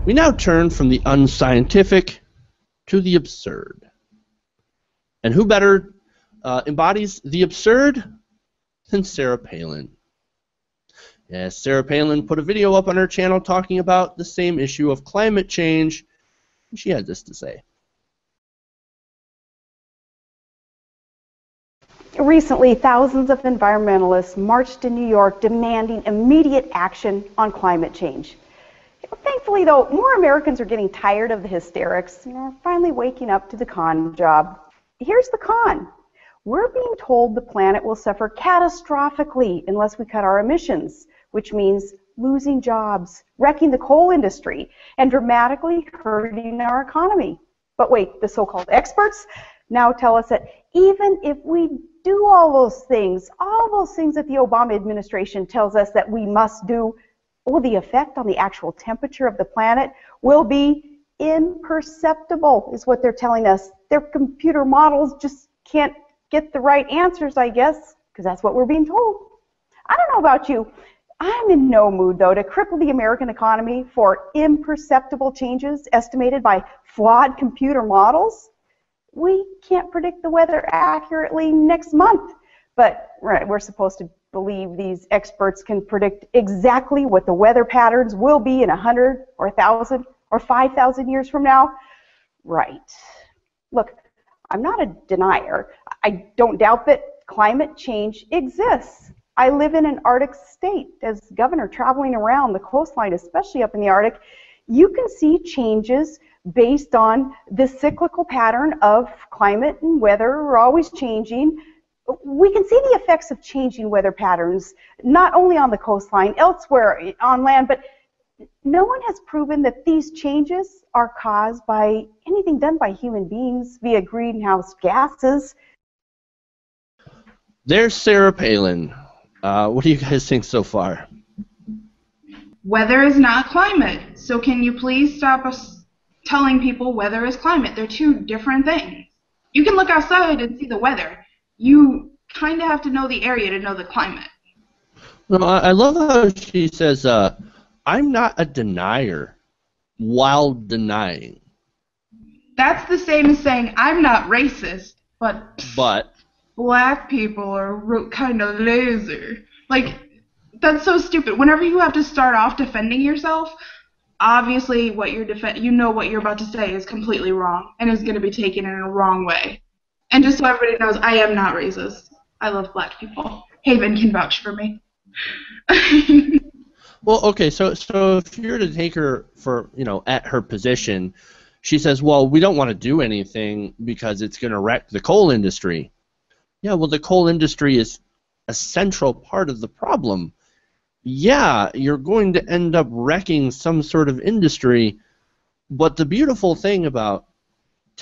We now turn from the unscientific to the absurd. And who better embodies the absurd than Sarah Palin? Yes, Sarah Palin put a video up on her channel talking about the same issue of climate change, and she had this to say. Recently, thousands of environmentalists marched in New York demanding immediate action on climate change. Thankfully, though, more Americans are getting tired of the hysterics and are finally waking up to the con job. Here's the con. We're being told the planet will suffer catastrophically unless we cut our emissions, which means losing jobs, wrecking the coal industry, and dramatically hurting our economy. But wait, the so-called experts now tell us that even if we do all those things that the Obama administration tells us that we must do, well, the effect on the actual temperature of the planet will be imperceptible, is what they're telling us. Their computer models just can't get the right answers, I guess, because that's what we're being told. I don't know about you. I'm in no mood, though, to cripple the American economy for imperceptible changes estimated by flawed computer models. We can't predict the weather accurately next month, but we're supposed to believe these experts can predict exactly what the weather patterns will be in 100 or 1,000 or 5,000 years from now. Right. Look, I'm not a denier. I don't doubt that climate change exists. I live in an Arctic state. As governor traveling around the coastline, especially up in the Arctic, you can see changes based on the cyclical pattern of climate and weather. We're always changing. We can see the effects of changing weather patterns, not only on the coastline, elsewhere on land, but no one has proven that these changes are caused by anything done by human beings via greenhouse gases. There's Sarah Palin. What do you guys think so far? Weather is not climate, so can you please stop us telling people weather is climate? They're two different things. You can look outside and see the weather. You kind of have to know the area to know the climate. No, I love how she says, I'm not a denier while denying. That's the same as saying, I'm not racist, but black people are kind of lazy. Like, that's so stupid. Whenever you have to start off defending yourself, obviously what you're you know what you're about to say is completely wrong and is going to be taken in a wrong way. And just so everybody knows, I am not racist. I love black people. Haven can vouch for me. Well, okay, so if you're to take her for, at her position, she says, well, we don't want to do anything because it's going to wreck the coal industry. Yeah, well, the coal industry is a central part of the problem. Yeah, you're going to end up wrecking some sort of industry, but the beautiful thing about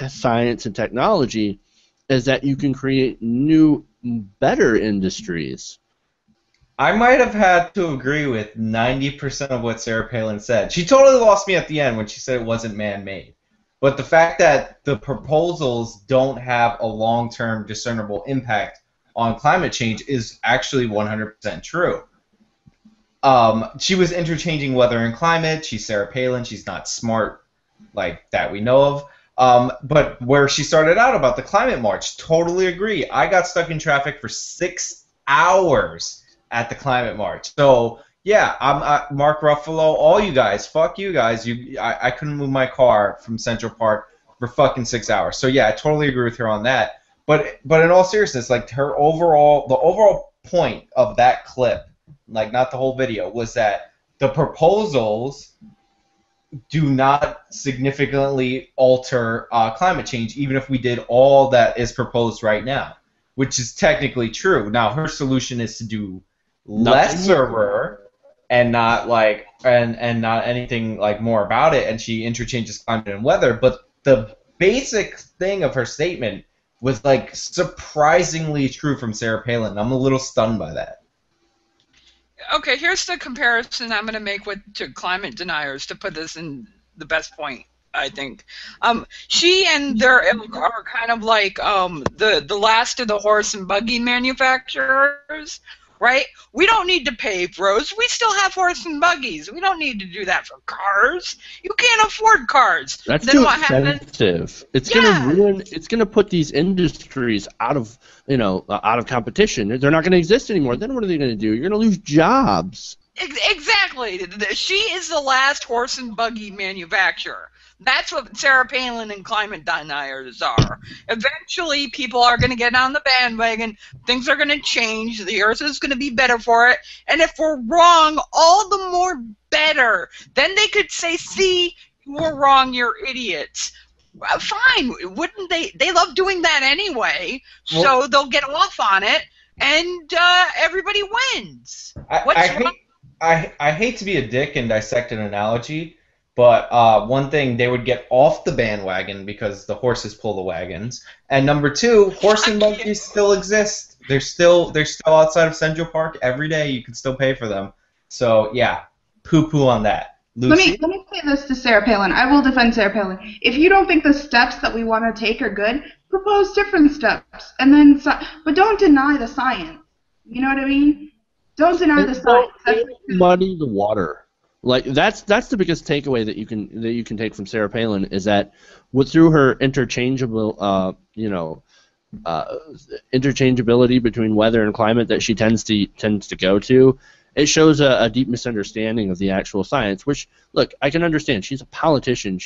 science and technology is that you can create new, better industries. I might have had to agree with 90% of what Sarah Palin said. She totally lost me at the end when she said it wasn't man-made. But the fact that the proposals don't have a long-term discernible impact on climate change is actually 100% true. She was interchanging weather and climate. She's Sarah Palin. She's not smart like that we know of. But where she started out about the climate march, totally agree. I got stuck in traffic for 6 hours at the climate march. So yeah, I'm Mark Ruffalo. All you guys, fuck you guys. I couldn't move my car from Central Park for fucking 6 hours. So yeah, I totally agree with her on that. But in all seriousness, like the overall point of that clip, like not the whole video, was that the proposals do not significantly alter climate change, even if we did all that is proposed right now, which is technically true. Now her solution is to do lesser and not like and not anything like more about it, and she interchanges climate and weather. But the basic thing of her statement was like surprisingly true from Sarah Palin. I'm a little stunned by that. Okay, here's the comparison I'm going to make to climate deniers to put this in the best point, I think. She and their ilk are kind of like the last of the horse and buggy manufacturers, right? We don't need to pave roads. We still have horse and buggies. We don't need to do that for cars. You can't afford cars. That's Then too what happens? expensive. It's Yeah. gonna ruin. It's gonna put these industries out of out of competition. They're not gonna exist anymore. Then what are they gonna do? You're gonna lose jobs. Exactly. She is the last horse and buggy manufacturer. That's what Sarah Palin and climate deniers are. Eventually, people are going to get on the bandwagon. Things are going to change. The Earth is going to be better for it. And if we're wrong, all the more better. Then they could say, see, you were wrong, you're idiots. Fine. Wouldn't they? They love doing that anyway, so they'll get off on it, and everybody wins. I hate to be a dick and dissect an analogy, but one thing, they would get off the bandwagon because the horses pull the wagons, and number two, horse and buggies still exist. They're still outside of Central Park every day. You can still pay for them. So yeah, poo on that. Lucy? Let me say this to Sarah Palin. I will defend Sarah Palin. If you don't think the steps that we want to take are good, propose different steps, and then but don't deny the science. You know what I mean? Don't deny the science. Muddy the water. Like that's the biggest takeaway that you can take from Sarah Palin is that through her interchangeable interchangeability between weather and climate that she tends to go to, it shows a deep misunderstanding of the actual science. Which, look, I can understand. She's a politician.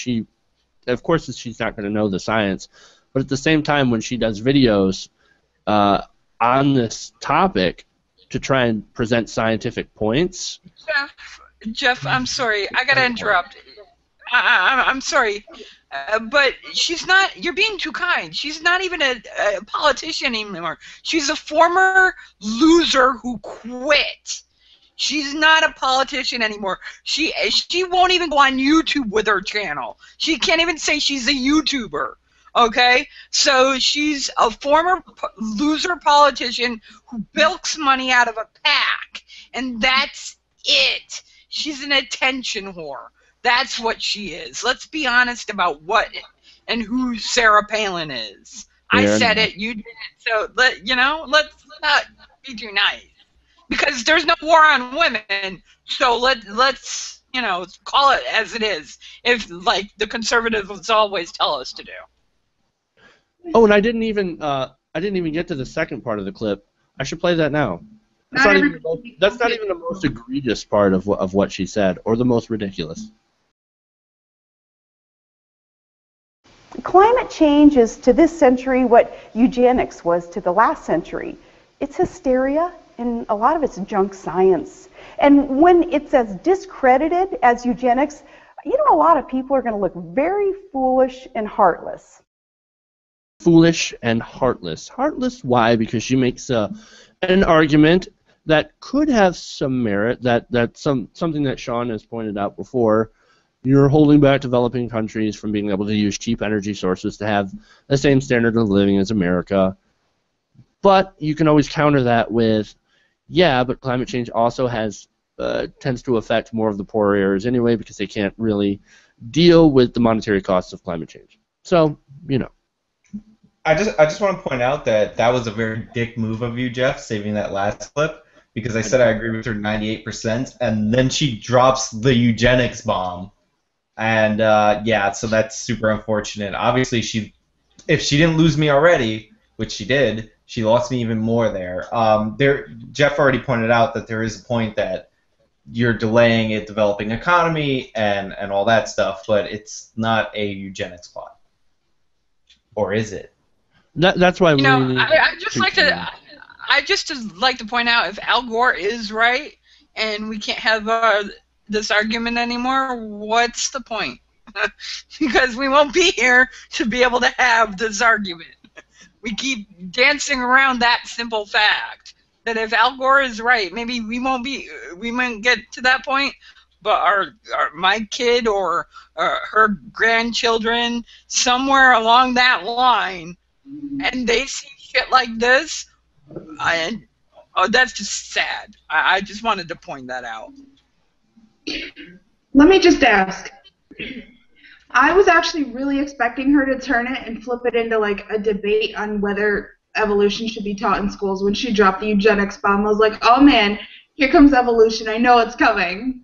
Of course, she's not going to know the science, but at the same time, when she does videos on this topic to try and present scientific points. Jeff, I'm sorry. I got to interrupt. I'm sorry. But she's not, you're being too kind. She's not even a politician anymore. She's a former loser who quit. She's not a politician anymore. She won't even go on YouTube with her channel. She can't even say she's a YouTuber. Okay, so she's a former loser politician who bilks money out of a pack, and that's it. She's an attention whore. That's what she is. Let's be honest about what and who Sarah Palin is. I said it, you did it. So let's not be too nice, because there's no war on women. So let's call it as it is. If like the conservatives always tell us to do. Oh, and I didn't even get to the second part of the clip. I should play that now. That's not even the most egregious part of what she said, or the most ridiculous. Climate change is to this century what eugenics was to the last century. It's hysteria, and a lot of it's junk science. And when it's as discredited as eugenics, a lot of people are going to look very foolish and heartless. Foolish and heartless. Heartless, why? Because she makes an argument that could have some merit, that's something that Sean has pointed out before. You're holding back developing countries from being able to use cheap energy sources to have the same standard of living as America. But you can always counter that with, yeah, but climate change also tends to affect more of the poor areas anyway, because they can't really deal with the monetary costs of climate change. So, I just want to point out that was a very dick move of you, Jeff, saving that last clip, because I said I agree with her 98%, and then she drops the eugenics bomb, and so that's super unfortunate. Obviously, if she didn't lose me already, which she did, she lost me even more there. Jeff already pointed out that there is a point that you're delaying a developing economy and all that stuff, but it's not a eugenics plot, or is it? That's why I just like to point out, if Al Gore is right and we can't have this argument anymore, what's the point? Because we won't be here to be able to have this argument. We keep dancing around that simple fact that if Al Gore is right, maybe we might get to that point, but my kid or her grandchildren, somewhere along that line, and they see shit like this, that's just sad. I just wanted to point that out. Let me just ask. I was actually really expecting her to turn it and flip it into like a debate on whether evolution should be taught in schools. When she dropped the eugenics bomb, I was like, oh man, here comes evolution. I know it's coming.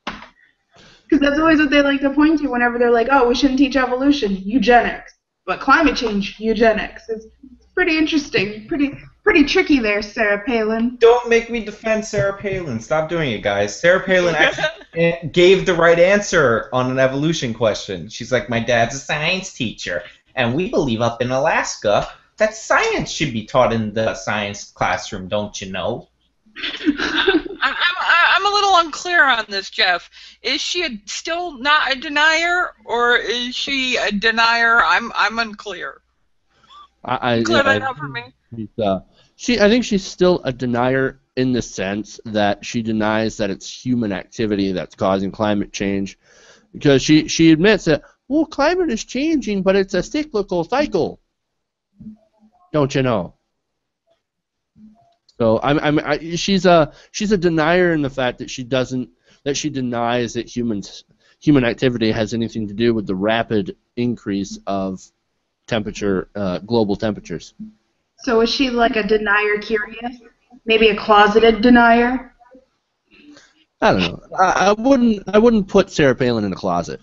Because that's always what they like to point to whenever they're like, oh, we shouldn't teach evolution, eugenics. But climate change, eugenics. It's pretty interesting, pretty tricky there, Sarah Palin. Don't make me defend Sarah Palin. Stop doing it, guys. Sarah Palin actually gave the right answer on an evolution question. She's like, my dad's a science teacher, and we believe up in Alaska that science should be taught in the science classroom, don't you know? I'm a little unclear on this, Jeff. Is she still not a denier, or is she a denier? I'm unclear. Clear that out for me. I think she's still a denier in the sense that she denies that it's human activity that's causing climate change, because she admits that, well, climate is changing, but it's a cyclical cycle. Don't you know? So she's a denier in the fact that she denies that human activity has anything to do with the rapid increase of global temperatures. So is she like a denier curious? Maybe a closeted denier? I don't know. I wouldn't put Sarah Palin in a closet.